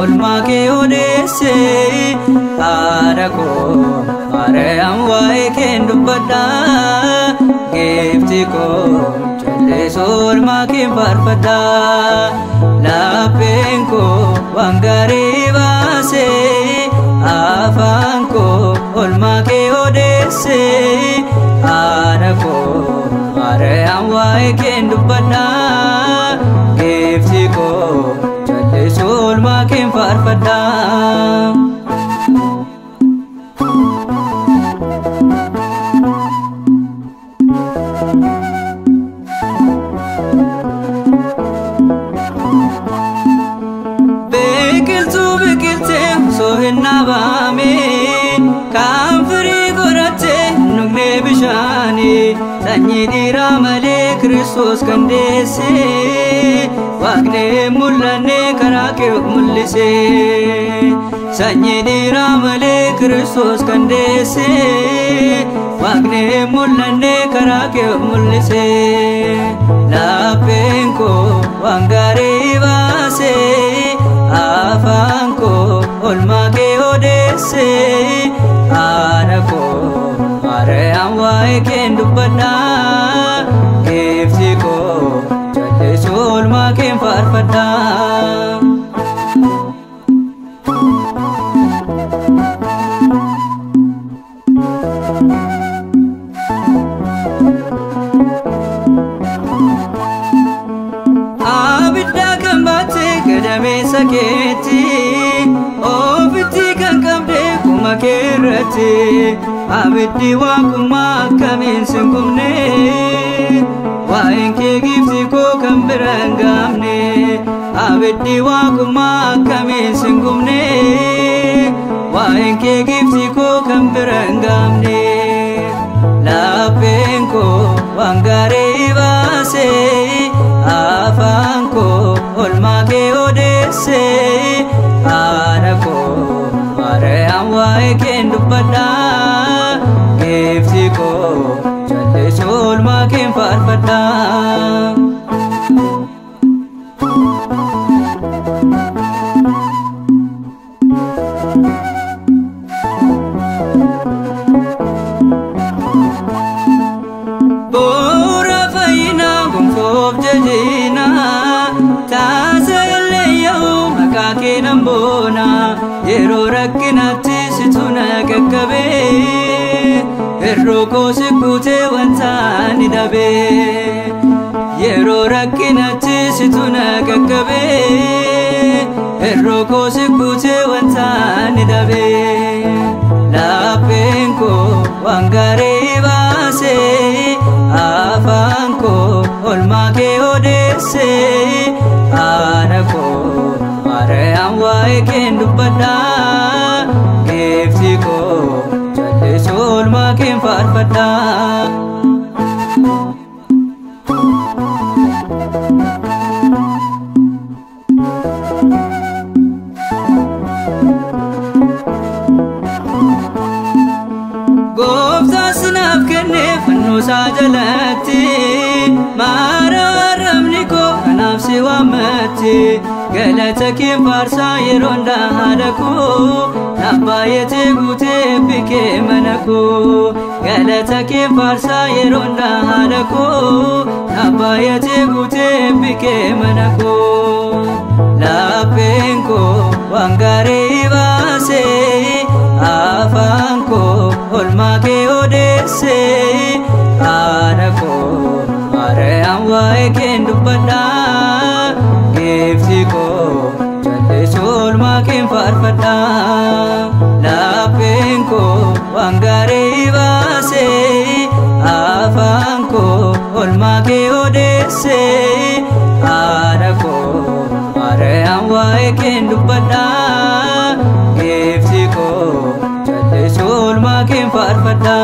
olmaa kee odeesse haadha koo Maariyaam waa'ee kee dubbadha geefti koo jalleessu olmaa kee faarfadha lapheen koo waan gaarii baase afaan koo olmaa kee odeesse haadha koo Maariyaam waa'ee kee dubbadha geefti koo jalleessu olmaa kee faarfadha. Sanyii dhiiraa malee Kiristoos kan deesse Waaqni mul'anne karaa kee mul'ise Sanyii dhiiraa malee Kiristoos kan deesse Waaqni mul'anne karaa kee mul'ise lapheen koo waan gaarii baase afaan koo olmaa kee odeesse haadha koo Maariyaam waa'ee kee dubbadha geefti koo jalleessu olmaa kee faarfadha. Abidda kan baate gadameessa keetti ofitti kan qabde kuma kee irratti abiddi waaqummaa akkamiin sin gubne waa'een kee giifti koo kan bira hin gaafne abiddi waaqummaa akkamiin sin gubne waa'een kee giifti koo kan bira hin gaafne lapheen koo waan gaarii baase afaan koo olmaa kee odeesse haadha koo Maariyaam waa'ee kee dubbadha geefti koo jalleessu olmaa kee faarfadha. Bu'uura fayyinaa gonfoof jajina taasileyyuu maqaa kee nan boona yeroo rakkinatti situ na qaqqabe irroo koo si guutee wanta ni dhabe yeroo rakkinatti situ na qaqqabe irroo koo si guutee wanta ni dhabe lapheen koo waan gaarii baase afaan koo olmaa kee odeesse haadha koo Maariyaam waa'ee kee dubbadha geefti koo jalleessu olmaa kee faarfadha. Gooftaan sinaaf kenne fannoosaa jalatti maaraaramni koo kanaaf si waammatti galata kee faarsaa yeroo hundaa haadha koo naaf baay'atee guutee eebbikee mana koo galata kee faarsaa yeroo hundaa haadha koo naaf baay'atee guutee eebbikee mana koo lapheen koo waan gaarii baase afaan koo olmaa kee odeesse haadha koo Maariyaam waa'ee kee dubbadha geefti koo jalleessu olmaa kee faarfadha lapheen koo waan gaarii baase afaan koo olmaa kee odeesse haadha koo Maariyaam waa'ee kee dubbadha geefti koo jalleessu olmaa kee faarfadha.